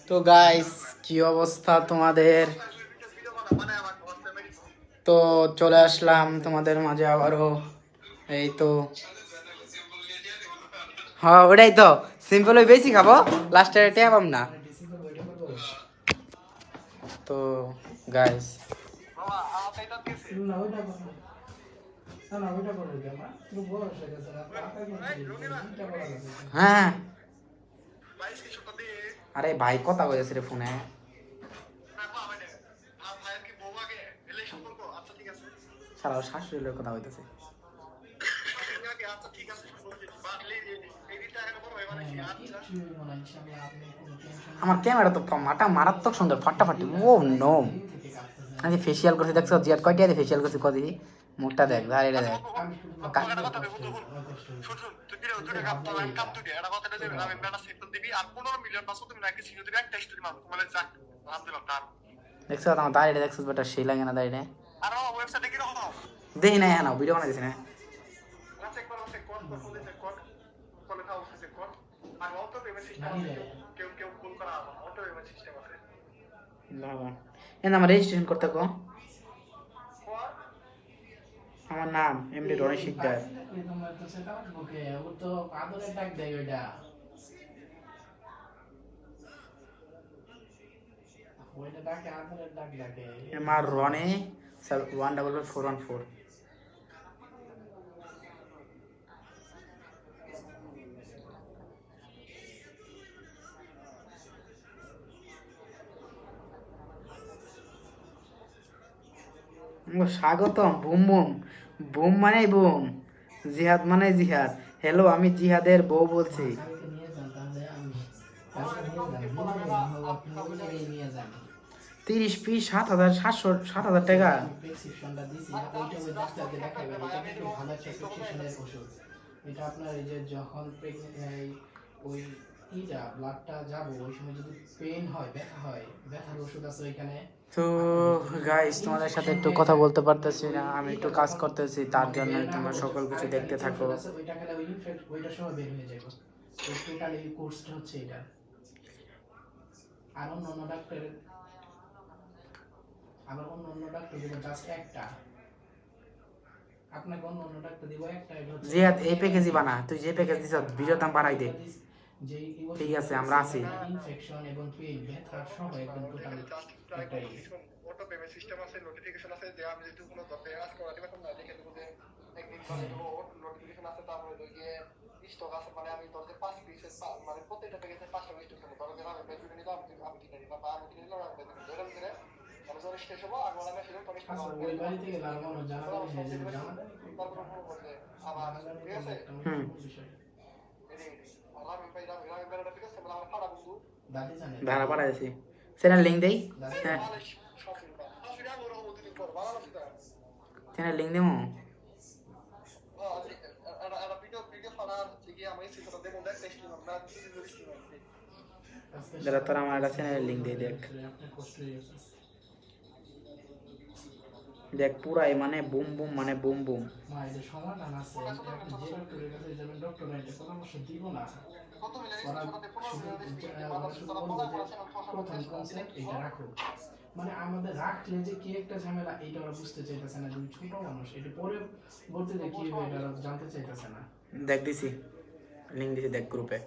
তো গাইস কি অবস্থা তোমাদের? তো চলে আসলাম তোমাদের মাঝে আবারও। এই তো হ্যাঁ, ওটাই তো সিম্পল বেশি খাবো, লাস্টে টেয়া পাম না। তো গাইস হ্যাঁ, আরে ভাই কথা কইছে রে ফোনে। সারা শাশুড়ি লোক কথা কইতেছে। আমার ক্যামেরা তো মারাত্মক সুন্দর, ফাটাফাটি। ও নো, আমি ফেসিয়াল করছি দেখছো? জিয়াদ কয়টা দিয়ে ফেসিয়াল করছি কদি? মুখটা দেখ, ধারে দেখ। দেখছো আমার দাঁড়িয়ে দেখছো? বেটা সেই লাগে না দাঁড়িয়ে? দেখি না, হ্যাঁ না ভিডিও বানাই দিছি না। আমার রেজিস্ট্রেশন করতে কো। আমার নাম এমডি রনি শিকদার। আমার রনি 14414। স্বাগতম। বুম বুম, বুম মানে বুম, জিহাদ মানে জিহাদ। হ্যালো, আমি জিহাদের বউ বলছি। 30 পিস 7,700, 7,000 টাকা। এটা আপনার এই যে যখন ওই ইটা ব্লাডটা যাবে ওই সময় যদি পেইন হয়, ব্যথা হয়, ব্যথার ওষুধ আছে ওইখানে। তো গাইস তোমাদের সাথে একটু কথা বলতে পারতেছি না, আমি একটু কাজ করতেছি, তার জন্য তোমরা সকল কিছু দেখতে থাকো। ওইটা খেলে ওই ইনফেক্ট ওইটা সহ বের হয়ে যাবে। ওই টোটালি কোর্সটা হচ্ছে এটা। আর অন্য ডাক্তার, আবার অন্য ডাক্তার দিব জাস্ট একটা। আপনাকে অন্য ডাক্তার দিব একটা। জিয়াদ এই প্যাকেজই বানা, তুই যে প্যাকেজ দিছ ভিডিও দাম বাড়াই দে। ঠিক আছে, আমরা আছি। ইনফেকশন এবং পেইন ব্যথা সহ একদম টোটাল একটাই। অটো পেমেন্ট সিস্টেম আছে, নোটিফিকেশন আছে, যে আমি যদি কোনো দরকার কাজ করা দিবা তোমরা দেখে দেব যে একদিন পরে দেব। নোটিফিকেশন আছে, তারপরে ওই যে স্টক আছে, মানে আমি ধরতে 5 পিসের মানে প্রত্যেকটা প্যাকেজে 5টা স্টক দেব। ধরো যে আমি বেজুরি নিলাম, আমি কিনে দিলাম, বা আমি কিনে নিলাম, আমি বেজুরি ধরে ধরে আমি ধরে শেষ হবো আগে আমি আসলে তোর স্টক আমার ওই বাড়ি থেকে লাগানো জানা যায় যে জানা যায় তারপর পুরো করতে আবার ঠিক আছে। ধারা পাঠাইছি, চ্যানেল লিঙ্ক দেই। হ্যাঁ, চ্যানেল লিঙ্ক দেবো। যারা তোর আমার একটা চ্যানেলের লিঙ্ক দিয়ে দেখ, দেখ পুরাই মানে বুম বুম, মানে বুম বুম। সমাধান আছে, যে ডক্টরের কাছে যাবেন ডক্টর পরামর্শ দিব না। মানে আমাদের রাখলে যে কি একটা ঝামেলা, এটা ওরা বুঝতে চাইতেছে না। তুমি ছোট মানুষ, এটা পরে বলতে যে কি হবে এটা ওরা জানতে চাইতেছে না। দেখ দিছি, লিঙ্ক দিছি, দেখ গ্রুপে।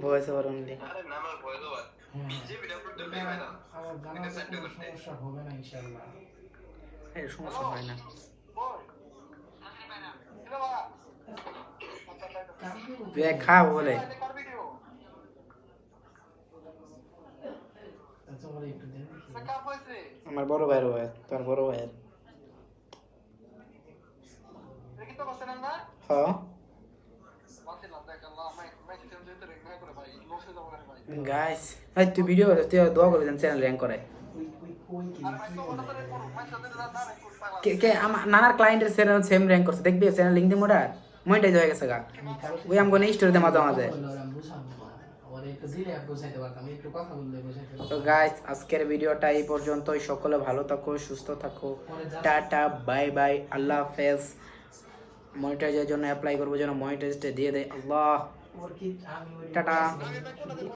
Voice over only. আরে না, আমার ভয়েস ওভার বিজেপি আপলোড দিলে হয় না। আমার জানা কোনো সমস্যা হবে না ইনশাআল্লাহ। এই সমস্যা হয় না। তুই খা বলে। আমার বড় ভাইয়ের ভাই, তোর বড় ভাইয়ের। হ্যাঁ গাইস, ভাই তুই ভিডিও তুই দোয়া করবি চ্যানেল র্যাঙ্ক করে। কে কে আমার নানার ক্লায়েন্টের চ্যানেল সেম র্যাঙ্ক করছে, দেখবি চ্যানেল লিংক দিই। মোটা মনিটাইজ হয়ে গেছে গা। ওই আমগো নেই স্টোরিতে মাঝে মাঝে। তো গাইস আজকের ভিডিওটা এই পর্যন্তই। সকলে ভালো থাকো, সুস্থ থাকো। টাটা, বাই বাই, আল্লাহ হাফেজ। মনিটাইজের জন্য অ্যাপ্লাই করবো, যেন মনিটাইজটা দিয়ে দেয়। আল্লাহ, টাটা।